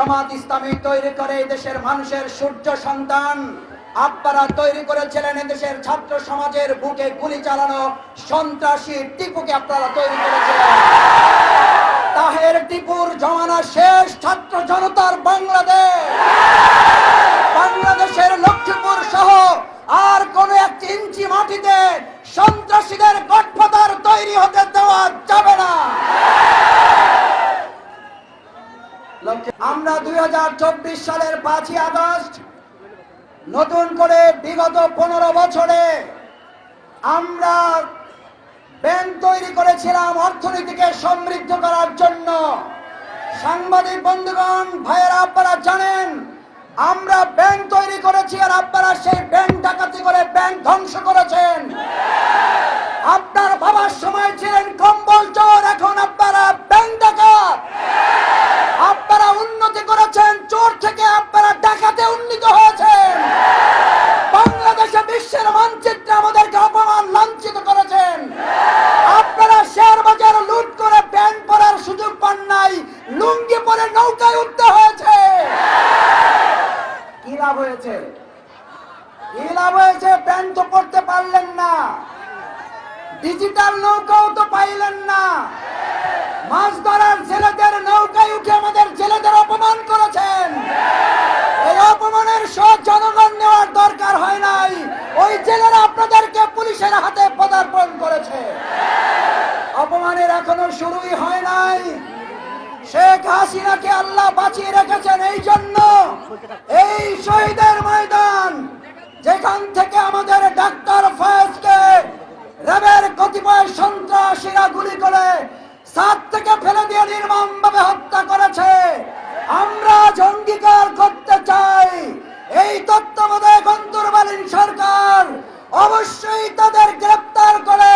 জামাত ইসলামী তৈরি করে দেশের মানুষের সূর্য সন্তান আপনারা তৈরি করেছিলেন। দেশের ছাত্র সমাজের বুকে গুলি চালানো সন্ত্রাসী টিপুকে আপনারা তৈরি করেছিলেন। তাহের টিপুর জমানা শেষ। ছাত্র জনতার বাংলাদেশের লক্ষ্মীপুর সহ আর কোন এক ইঞ্চি মাটিতে সন্ত্রাসীদের গডফাদার তৈরি হতে দেওয়া যাবে না। আমরা 2024 সালের 5ই আগস্ট নতুন করে বিগত 15 বছরে আমরা ব্যাংক তৈরি করেছিলাম অর্থনীতিকে সমৃদ্ধ করার জন্য। সাংবাদিক বন্ধুগণ, ভাইয়েরা, আপনারা জানেন আমরা ব্যাংক তৈরি করেছি আর আপনারা সেই ব্যাংক ডাকাতি করে ব্যাংক ধ্বংস করেছেন। আপনার বাবার সময় ছিলেন কম্বল চোর, এখন আপনারা ব্যাংক ডাকাত। আপনারা উন্নতি করেছেন, চোর থেকে আপনারা ডাকাতে উন্নীত হয়েছেন। বাংলাদেশে বিশ্বের মানচিত্রে আমাদেরকে অপমান লাঞ্ছিত করেছেন। আপনারা শেয়ার বাজার লুট করে প্যান্ট পরার সুযোগ পান নাই, লুঙ্গি পরে নৌকায় উঠতে হয়েছে। কি লাভ হয়েছে? কি লাভ হয়েছে? প্যান্ট তো পড়তে পারলেন না, ডিজিটাল নৌকাও তো পাইলেন না। মাছ ধরার ছেলেদের নৌকায় উঠে আমাদের ছেলেদের অপমান করেছেন। এই অপমানের শোধ জনগণ নেওয়ার দরকার হয় নাই, ওই ছেলেরা আপনাদেরকে পুলিশের হাতে পদার্পণ করেছে। অপমানের এখনো শুরুই হয় নাই। শেখ হাসিনাকে আল্লাহ বাঁচিয়ে রেখেছেন এই জন্য। এই শহীদের ময়দান যেখান থেকে আমাদের ডাক্তার ফয়েজকে র্যাবের কতিপয় সন্ত্রাসীরা গুলি করে ছাদ থেকে ফেলে দিয়ে নির্মমভাবে হত্যা করেছে, আমরা অঙ্গীকার করতে চাই এই তত্ত্বাবধায়ক অন্তর্বর্তীকালীন সরকার অবশ্যই তাদের গ্রেফতার করে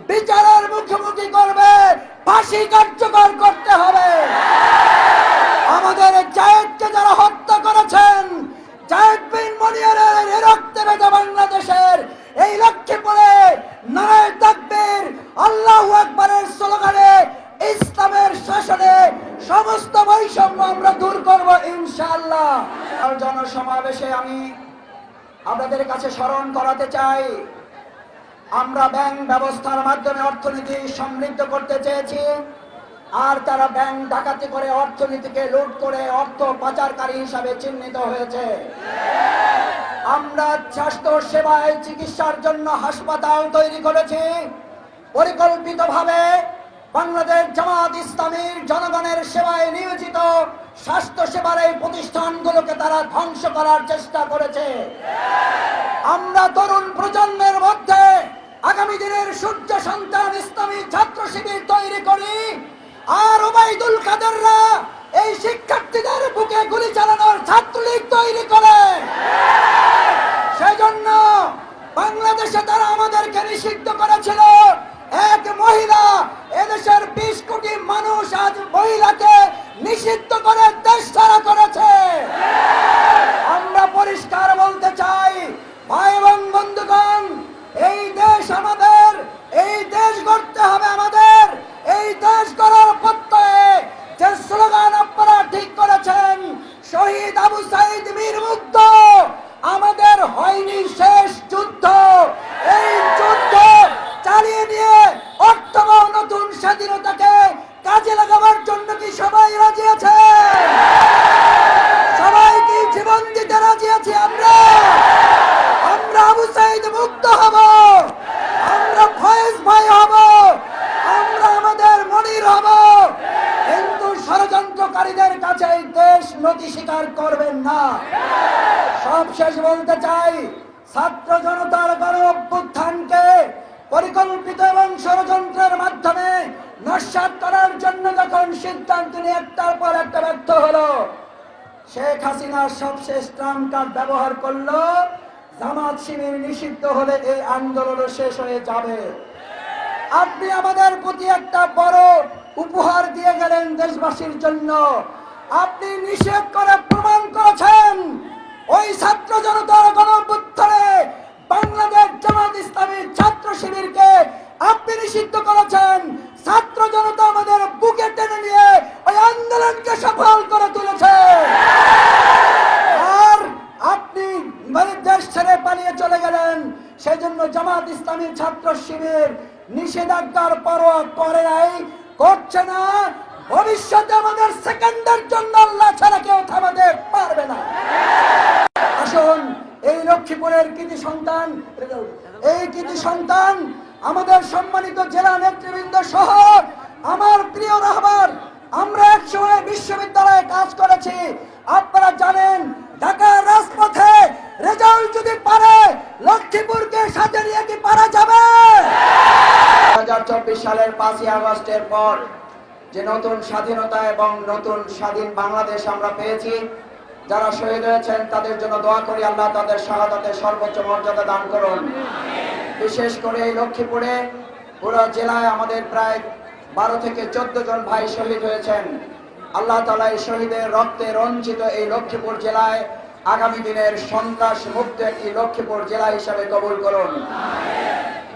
বিচারের মুখোমুখি করবে, ফাঁসি কার্যকর করতে হবে। আমাদের জায়েদকে যারা হত্যা করেছেন, জায়েদ বিন মুনিয়ারের রক্তে ভেজা বাংলাদেশের এই লক্ষ্মীপুরে নারায়ে তাকবীর আল্লাহু আকবারের স্লোগানে ইসলামের শাসনে সমস্ত বৈষম্য আমরা দূর করব ইনশাআল্লাহ। আর জনসমাবেশে আমি আপনাদের কাছে স্মরণ করাতে চাই, আমরা ব্যাংক ব্যবস্থার মাধ্যমে অর্থনীতি সমৃদ্ধ করতে চেয়েছি, আর তারা ব্যাংক ডাকাতি করে অর্থনীতিকে লুট করে অর্থ পাচারকারী হিসাবে চিহ্নিত হয়েছে। আমরা স্বাস্থ্য সেবায় চিকিৎসার জন্য হাসপাতাল তৈরি করেছি। পরিকল্পিতভাবে বাংলাদেশ জামাত ইসলামীর জনগণের সেবায় নিয়োজিত স্বাস্থ্য সেবার এই প্রতিষ্ঠানগুলোকে তারা ধ্বংস করার চেষ্টা করেছে। আমরা তরুণ প্রজন্মের মধ্যে আগামী দিনের সূর্য সন্তান ইসলামী ছাত্র শিবির তৈরি করি, আর ওবায়দুল কাদেররা এই শিক্ষার্থীদের বুকে গুলি চালানোর ছাত্রলীগ তৈরি করে। সেজন্য বাংলাদেশে তারা আমাদেরকে নিষিদ্ধ করেছিল। এক মহিলা, এদেশের 20 কোটি মানুষ আজ মহিলাকে নিষিদ্ধ করে দেশ ছাড়া করেছে। আমরা পরিষ্কার বলতে চাই, ভাই এবং বন্ধুগণ, এই দেশ আমাদের, এই দেশ গড়তে হবে আমাদের। এই দেশ গড়ার প্রত্যয়ে যে স্লোগান আপনারা ঠিক করেছেন, শহীদ আবু সাইদ মীর মুগ্ধ, আমাদের হয়নি শেষ যুদ্ধ। এই যুদ্ধ চালিয়ে নিয়ে অর্থবহ নতুন স্বাধীনতাকে কাজে লাগাবার জন্য কি সবাই রাজি আছে? সবাই কি জীবন দিতে রাজি আছে? আমরা আবু সাইদ মুক্ত হব, আমরা ফয়েজ ভাই হব, আমরা আমাদের মনির হব, কিন্তু ষড়যন্ত্রকারীদের কাছে এই দেশ নতি স্বীকার করবেন না। সবশেষ বলতে চাই, ছাত্র জনতার গণ অভ্যুত্থানকে পরিকল্পিত এবং ষড়যন্ত্রের মাধ্যমে নস্যাৎ করার জন্য যখন সিদ্ধান্ত নিয়ে একটার পর একটা ব্যর্থ হলো, শেখ হাসিনা সবশেষ ট্রাম্প কার্ড ব্যবহার করলো। জামাত শিবির নিষিদ্ধ হলে এই আন্দোলন শেষ হয়ে যাবে। আপনি আমাদের প্রতি একটা বড় উপহার দিয়ে গেলেন দেশবাসীর জন্য। আপনি নিষেধ করে প্রমাণ করেছেন ওই ছাত্র জনতার গণঅভ্যুত্থানে বাংলাদেশ জামাত ইসলামী ছাত্র শিবিরকে আপনি নিষিদ্ধ করেছেন। ছাত্র জনতা আমাদের বুকে টেনে নিয়ে ওই আন্দোলনকে সফল করে তুলেছে। দেশ ছেড়ে পালিয়ে চলে গেলেন। সেই জন্য জামাত ইসলামী ছাত্র শিবির নিষেধাজ্ঞার পরোয়া করে নাই, করছে না। ভবিষ্যতে আমাদের সেকেন্ডের জন্য আল্লাহ ছাড়া কেউ থামাতে পারবে না। আসুন, এই লক্ষ্মীপুরের কৃতি সন্তান আমাদের সম্মানিত জেলা নেতৃবৃন্দ সহ আমার প্রিয় রাহবার, আমরা একসময় বিশ্ববিদ্যালয়ে কাজ করেছি। আপনারা জানেন, ঢাকার রাজপথে রেজাউল যদি পারে, লক্ষ্মীপুরকে সাথে নিয়ে কি পারা যাবে? 2024 সালের 5ই আগস্টের পর যে নতুন স্বাধীনতা এবং নতুন স্বাধীন বাংলাদেশ আমরা পেয়েছি, যারা শহীদ হয়েছেন তাদের জন্য দোয়া করি, আল্লাহ তাদের শাহাদাতের সর্বোচ্চ মর্যাদা দান করুন। বিশেষ করে এই লক্ষ্মীপুরে পুরো জেলায় আমাদের প্রায় 12 থেকে 14 জন ভাই শহীদ হয়েছেন। আল্লাহ তাআলা এই শহীদের রক্তে রঞ্জিত এই লক্ষ্মীপুর জেলায় আগামী দিনের সন্ত্রাস মুক্ত একটি লক্ষ্মীপুর জেলা হিসাবে কবুল করুন।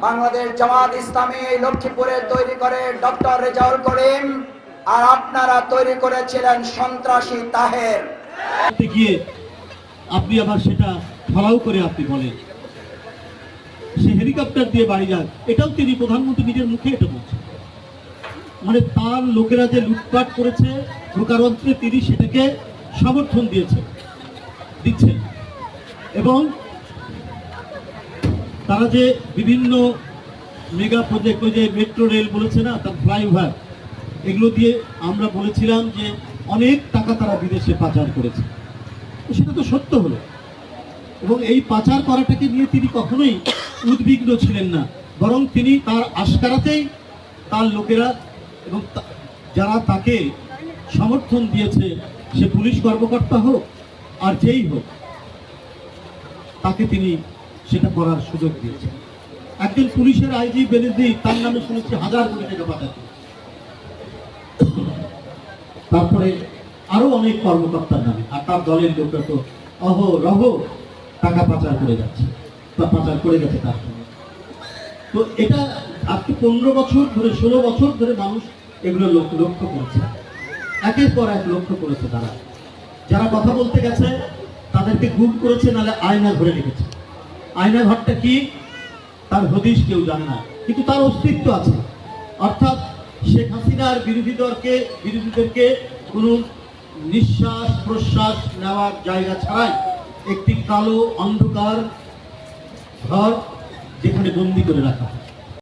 বাংলাদেশ জামাত ইসলামী এই লক্ষ্মীপুরে তৈরি করে ডক্টর রেজাউল করিম, আর আপনারা তৈরি করেছিলেন সন্ত্রাসী তাহের। গিয়ে আপনি আবার সেটা ফলাও করে আপনি বলেন সে হেলিকপ্টার দিয়ে বাড়ি যান, এটাও তিনি প্রধানমন্ত্রী নিজের মুখে এটা বলছেন। মানে তার লোকেরা যে লুটপাট করেছে প্রকারান্তরে তিনি সেটাকে সমর্থন দিচ্ছেন। এবং তারা যে বিভিন্ন মেগা প্রজেক্ট, ওই যে মেট্রো রেল বলেছে না, তার ফ্লাইওভার, এগুলো দিয়ে আমরা বলেছিলাম যে অনেক টাকা তারা বিদেশে পাচার করেছে। সেটা তো সত্য হলো, এবং এই পাচার করাটাকে নিয়ে তিনি কখনোই উদ্বিগ্ন ছিলেন না, বরং তিনি তার আশকারাতেই তার লোকেরা এবং যারা তাকে সমর্থন দিয়েছে, সে পুলিশ কর্মকর্তা হোক আর যেই হোক, তাকে তিনি সেটা করার সুযোগ দিয়েছেন। একজন পুলিশের আইজি বেনজির, তার নামে শুনেছি 1000 কোটি টাকা পাঠাচ্ছে। তারপরে আরো অনেক কর্মকর্তার নামে, আর তার দলের লোকরা তো অহরহ টাকা পাচার করে যাচ্ছে বা পাচার করে গেছে তার সঙ্গে। তো এটা আজকে 15 বছর ধরে, 16 বছর ধরে মানুষ এগুলো লক্ষ্য করেছে, একের পর এক লক্ষ্য করেছে। তারা যারা কথা বলতে গেছে তাদেরকে গুম করেছে, নাহলে আয়না ধরে রেখেছে। আয়না ঘরটা কি তার হদিশ কেউ জানে না, কিন্তু তার অস্তিত্ব আছে। অর্থাৎ শেখ হাসিনার বিরোধীদেরকে কোনো নিঃশ্বাস প্রশ্বাস নেওয়ার জায়গা ছাড়াই একটি কালো অন্ধকার ঘর যেখানে বন্দি করে রাখা হয়।